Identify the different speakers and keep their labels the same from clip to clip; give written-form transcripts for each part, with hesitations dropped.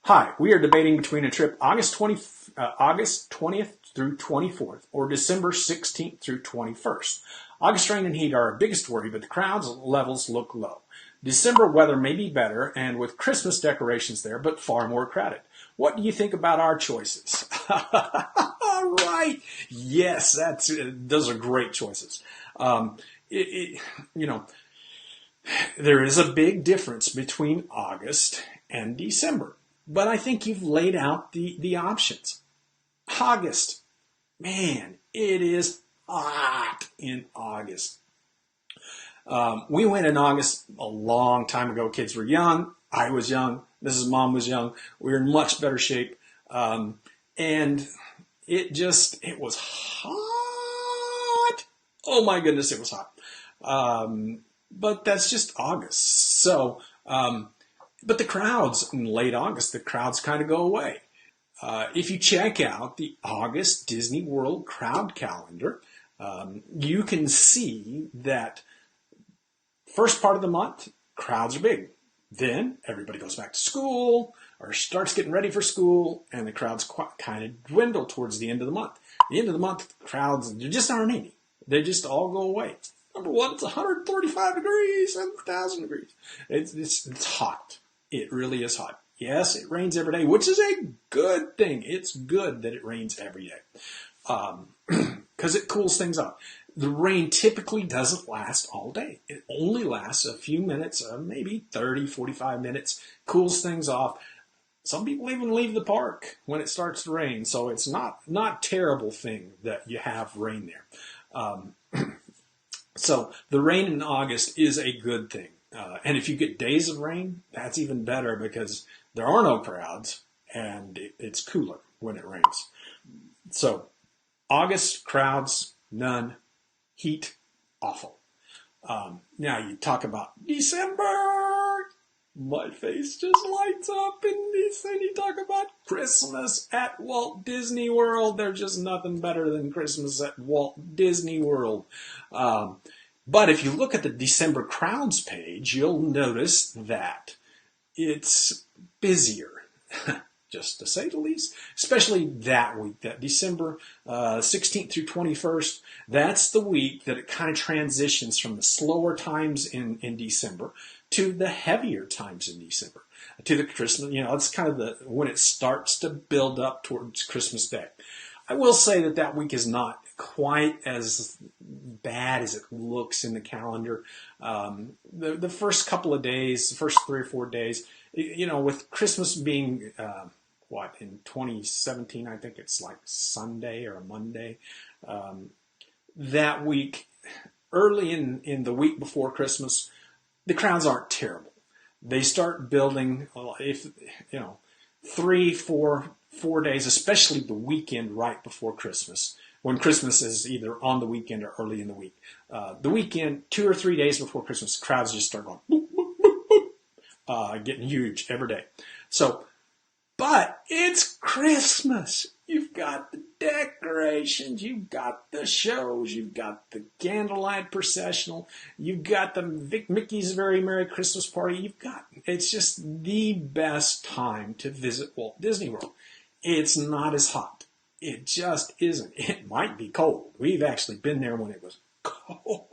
Speaker 1: Hi, we are debating between a trip August 20th through 24th or December 16th through 21st. August rain and heat are our biggest worry, but the crowds levels look low. December weather may be better and with Christmas decorations there, but far more crowded. What do you think about our choices? Right. Yes, those are great choices. It, you know, there is a big difference between August and December. But I think you've laid out the options. August. Man, it is hot in August. We went in August a long time ago. Kids were young. I was young. Mrs. Mom was young. We were in much better shape. And it was hot. Oh my goodness, it was hot. But that's just August. So, but the crowds in late August, the crowds kind of go away. If you check out the August Disney World crowd calendar, you can see that first part of the month, crowds are big. Then everybody goes back to school or starts getting ready for school, and the crowds kind of dwindle towards the end of the month. The end of the month, crowds, there just aren't any. They just all go away. Number one, it's 135 degrees and 1,000 degrees. It's hot. It really is hot. Yes, it rains every day, which is a good thing. It's good that it rains every day because it cools things off. The rain typically doesn't last all day. It only lasts a few minutes, maybe 30, 45 minutes, cools things off. Some people even leave the park when it starts to rain, so it's not terrible thing that you have rain there. So the rain in August is a good thing. And if you get days of rain, that's even better because there are no crowds and it's cooler when it rains. So August, crowds, none. Heat, awful. Now you talk about December. My face just lights up in this, and you talk about Christmas at Walt Disney World. There's just nothing better than Christmas at Walt Disney World. But if you look at the December crowds page, you'll notice that it's busier, just to say the least, especially that week, that December 16th through 21st. That's the week that it kind of transitions from the slower times in December to the heavier times in December, to the Christmas, it's kind of when it starts to build up towards Christmas Day. I will say that week is not quite as bad as it looks in the calendar. The first couple of days, the first 3 or 4 days, with Christmas being, in 2017, I think it's like Sunday or Monday, that week, early in the week before Christmas, the crowds aren't terrible. They start building, 3, 4 days, especially the weekend right before Christmas, when Christmas is either on the weekend or early in the week. The weekend, 2 or 3 days before Christmas, crowds just start going, boop, boop, boop, boop, getting huge every day. But it's Christmas. You've got the decorations, you've got the shows, you've got the candlelight processional, you've got the Mickey's Very Merry Christmas Party. It's just the best time to visit Walt Disney World. It's not as hot. It just isn't. It might be cold. We've actually been there when it was cold.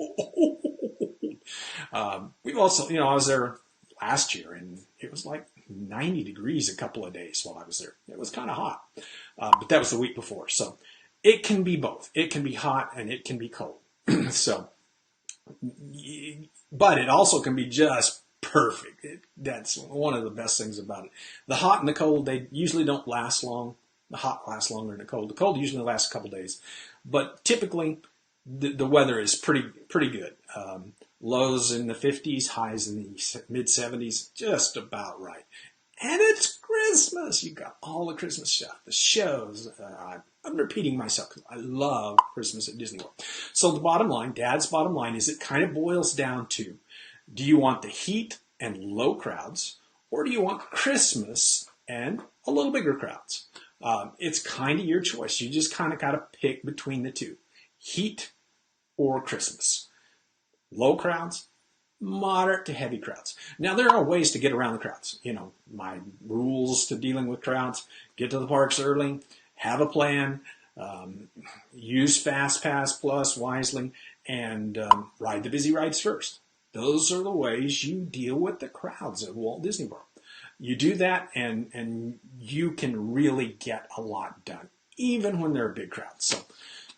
Speaker 1: We've also, I was there last year and it was like 90 degrees a couple of days while I was there. It was kind of hot. But that was the week before. So it can be both. It can be hot and it can be cold. But it also can be just perfect. That's one of the best things about it. The hot and the cold, they usually don't last long. The hot lasts longer than the cold. The cold usually lasts a couple days. But typically, the weather is pretty good. Lows in the 50s, highs in the mid-70s, just about right. And it's Christmas. You got all the Christmas stuff, the shows. I'm repeating myself because I love Christmas at Disney World. So the bottom line, Dad's bottom line, is it kind of boils down to, do you want the heat and low crowds, or do you want Christmas and a little bigger crowds? It's kind of your choice. You just kind of got to pick between the two, heat or Christmas. Low crowds, moderate to heavy crowds. Now, there are ways to get around the crowds. My rules to dealing with crowds: get to the parks early, have a plan, use Fast Pass Plus wisely, and ride the busy rides first. Those are the ways you deal with the crowds at Walt Disney World. You do that, and you can really get a lot done, even when there are big crowds. So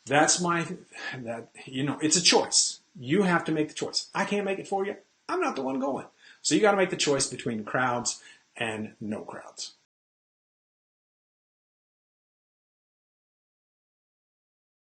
Speaker 1: that's it's a choice. You have to make the choice. I can't make it for you. I'm not the one going. So you got to make the choice between crowds and no crowds.